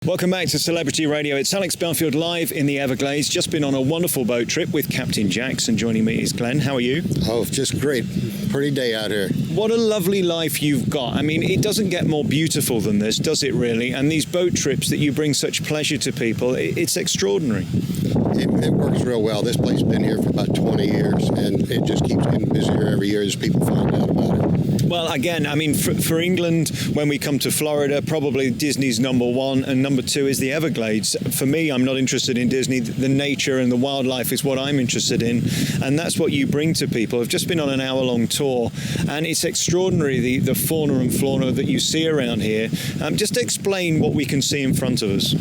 Welcome back to Celebrity Radio. It's Alex Belfield live in the Everglades. Just been on a wonderful boat trip with Captain Jax, and joining me is Glenn. How are you? Oh, just great. Pretty day out here. What a lovely life you've got. I mean, it doesn't get more beautiful than this, does it really? And these boat trips that you bring such pleasure to people, it's extraordinary. It works real well. This place has been here for about 20 years, and it just keeps getting busier every year as people find out about it. Well, again, I mean, for England, when we come to Florida, probably Disney's number one, and number two is the Everglades. For me, I'm not interested in Disney. The nature and the wildlife is what I'm interested in, and that's what you bring to people. I've just been on an hour-long tour, and it's extraordinary, the fauna and flora that you see around here. Just explain what we can see in front of us.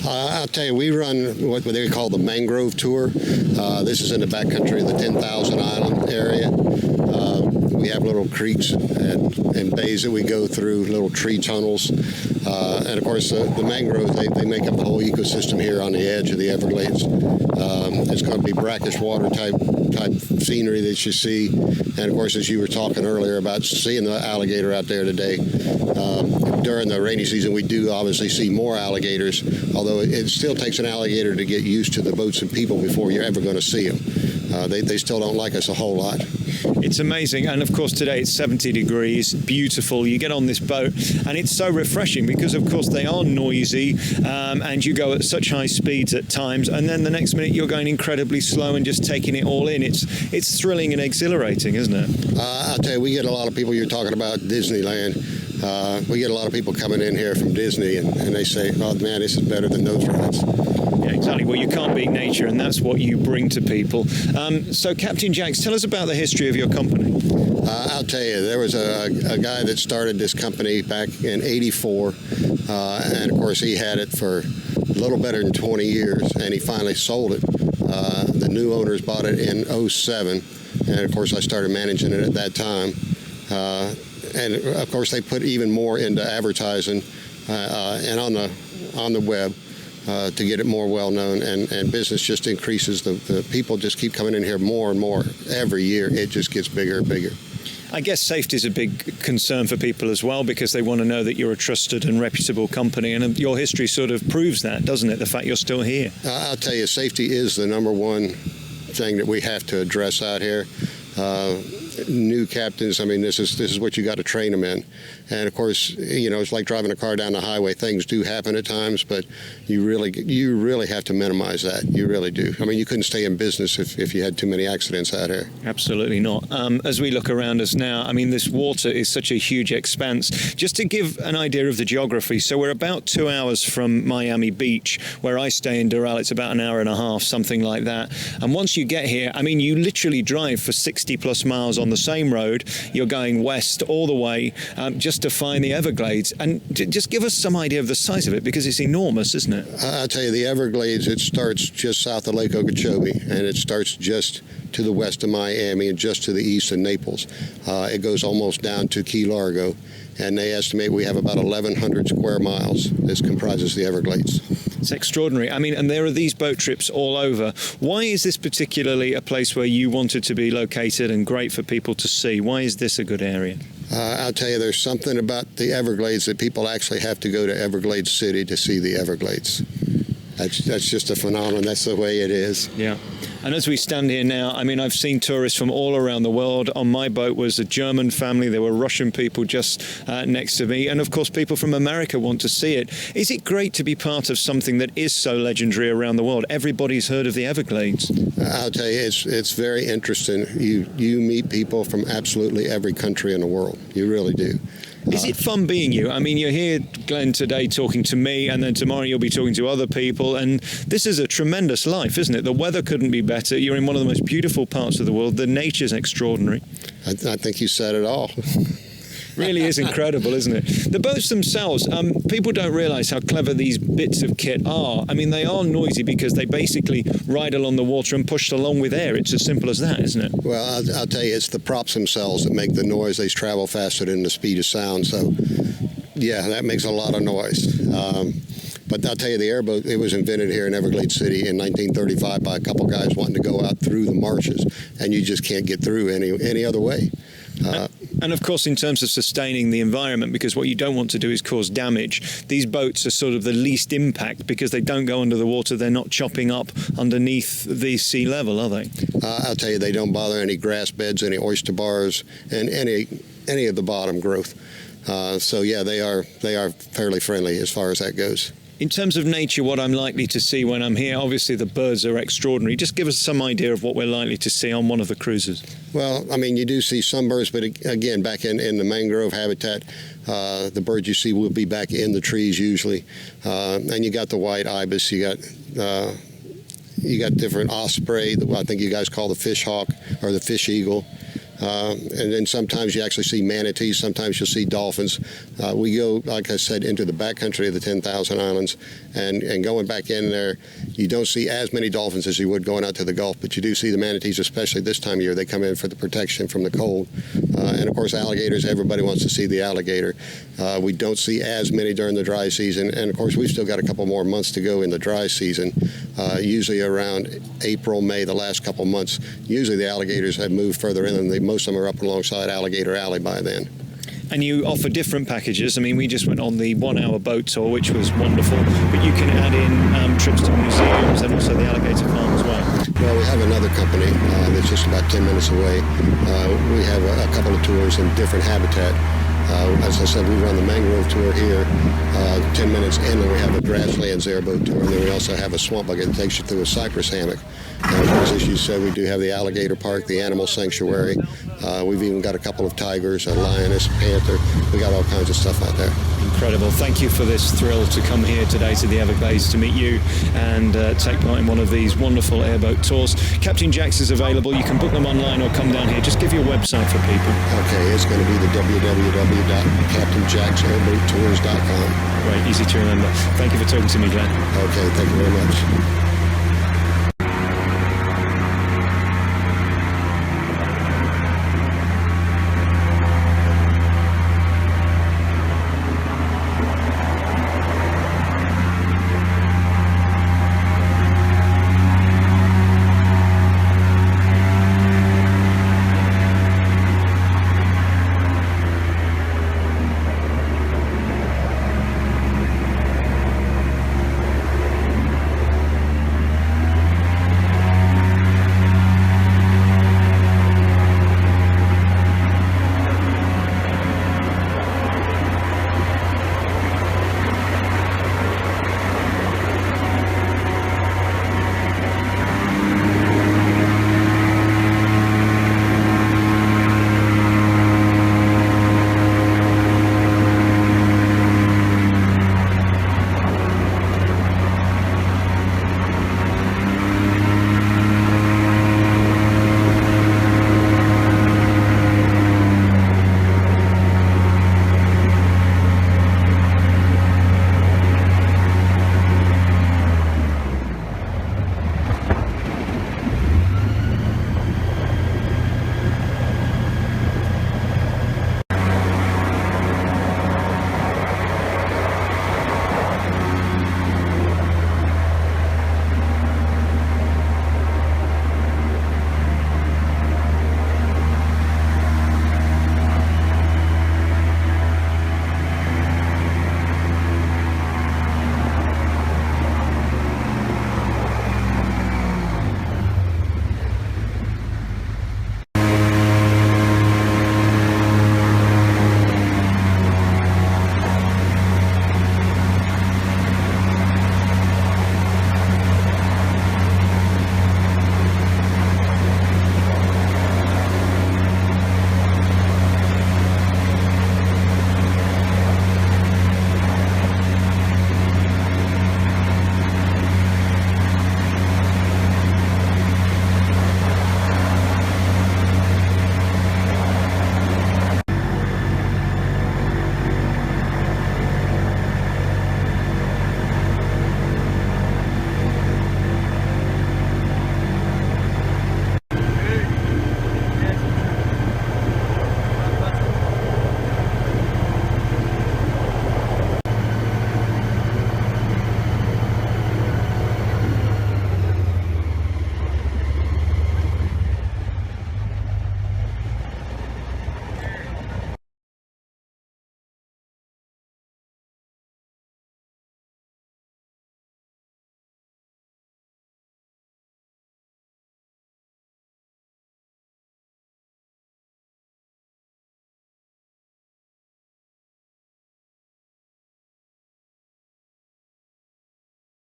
I'll tell you, we run what they call the mangrove tour. This is in the backcountry of the 10,000 Island area. We have little creeks and bays that we go through, little tree tunnels. And of course, the mangroves, they make up the whole ecosystem here on the edge of the Everglades. It's going to be brackish water type scenery that you see. And of course, as you were talking earlier about seeing the alligator out there today, during the rainy season, we do obviously see more alligators, although it still takes an alligator to get used to the boats and people before you're ever going to see them. They still don't like us a whole lot. It's amazing, and of course today it's 70 degrees, beautiful. You get on this boat and it's so refreshing because of course they are noisy, and you go at such high speeds at times, and then the next minute you're going incredibly slow and just taking it all in. It's thrilling and exhilarating, isn't it? I'll tell you, we get a lot of people. You're talking about Disneyland. We get a lot of people coming in here from Disney, and they say, oh man, this is better than those rides. Yeah, exactly. Well, you can't beat nature, and that's what you bring to people. So Captain Jax, tell us about the history of your company. I'll tell you, there was a guy that started this company back in '84, and of course he had it for a little better than 20 years, and he finally sold it. The new owners bought it in '07, and of course I started managing it at that time. And of course they put even more into advertising and on the web to get it more well known, and business just increases. The people just keep coming in here more and more every year. It just gets bigger and bigger. I guess safety is a big concern for people as well, because they want to know that you're a trusted and reputable company, and your history sort of proves that, doesn't it? The fact you're still here. I'll tell you, safety is the number one thing that we have to address out here. New captains, I mean, this is what you got to train them in. And of course, you know, it's like driving a car down the highway. Things do happen at times, but you really have to minimize that. You really do. I mean, you couldn't stay in business if you had too many accidents out here. Absolutely not. As we look around us now, I mean, this water is such a huge expanse. Just to give an idea of the geography, so we're about 2 hours from Miami Beach, where I stay in Doral. It's about an hour and a half, something like that. And once you get here, I mean, you literally drive for 60 plus miles on the same road. You're going west all the way just to find the Everglades. And just give us some idea of the size of it, because it's enormous, isn't it? I'll tell you, the Everglades, it starts just south of Lake Okeechobee, and it starts just to the west of Miami and just to the east of Naples. It goes almost down to Key Largo, and they estimate we have about 1,100 square miles. This comprises the Everglades. It's extraordinary. I mean, and there are these boat trips all over. Why is this particularly a place where you wanted to be located and great for people to see? Why is this a good area? I'll tell you, there's something about the Everglades that people actually have to go to Everglades City to see the Everglades. That's just a phenomenon. That's the way it is. Yeah. And as we stand here now, I mean, I've seen tourists from all around the world. On my boat was a German family. There were Russian people just next to me. And of course, people from America want to see it. Is it great to be part of something that is so legendary around the world? Everybody's heard of the Everglades. I'll tell you, it's very interesting. You meet people from absolutely every country in the world. You really do. Is it fun being you? I mean, you're here, Glenn, today talking to me, and then tomorrow you'll be talking to other people, and this is a tremendous life, isn't it? The weather couldn't be better. You're in one of the most beautiful parts of the world. The nature's extraordinary. I think you said it all. Really is incredible, isn't it? The boats themselves, people don't realize how clever these bits of kit are. I mean, they are noisy because they basically ride along the water and push along with air. It's as simple as that, isn't it? Well, I'll tell you, it's the props themselves that make the noise. They travel faster than the speed of sound. So, yeah, that makes a lot of noise. But I'll tell you, the airboat, it was invented here in Everglades City in 1935 by a couple guys wanting to go out through the marshes, and you just can't get through any other way. And of course, in terms of sustaining the environment, because what you don't want to do is cause damage, these boats are sort of the least impact because they don't go under the water. They're not chopping up underneath the sea level, are they? I'll tell you, they don't bother any grass beds, any oyster bars, and any of the bottom growth. So yeah, they are fairly friendly as far as that goes. In terms of nature, what I'm likely to see when I'm here, obviously the birds are extraordinary. Just give us some idea of what we're likely to see on one of the cruises. Well, I mean, you do see some birds, but again, back in the mangrove habitat, the birds you see will be back in the trees usually. And you got the white ibis, you got different osprey, I think you guys call the fish hawk or the fish eagle. And then sometimes you actually see manatees, sometimes you'll see dolphins. We go, like I said, into the backcountry of the 10,000 islands, and going back in there, you don't see as many dolphins as you would going out to the Gulf, but you do see the manatees, especially this time of year. They come in for the protection from the cold. And of course, alligators, everybody wants to see the alligator. We don't see as many during the dry season, and of course, we've still got a couple more months to go in the dry season. Usually around April, May, the last couple months, usually the alligators have moved further in, and most of them are up alongside Alligator Alley by then. And you offer different packages. I mean, we just went on the 1-hour boat tour, which was wonderful, but you can add in trips to museums and also the alligator farm as well. Well, we have another company that's just about 10 minutes away. We have a couple of tours in different habitat. As I said, we run the mangrove tour here, 10 minutes in, and we have a grasslands airboat tour, and then we also have a swamp bucket that takes you through a cypress hammock. Of course, as you said, we do have the alligator park, the animal sanctuary. We've even got a couple of tigers, a lioness, a panther. We got all kinds of stuff out there. Incredible. Thank you for this thrill to come here today to the Everglades to meet you and take part in one of these wonderful airboat tours. Captain Jack's is available. You can book them online or come down here. Just give your website for people. Okay, it's going to be the www.captainjacksairboattours.com. Great, easy to remember. Thank you for talking to me, Glenn. Okay, thank you very much.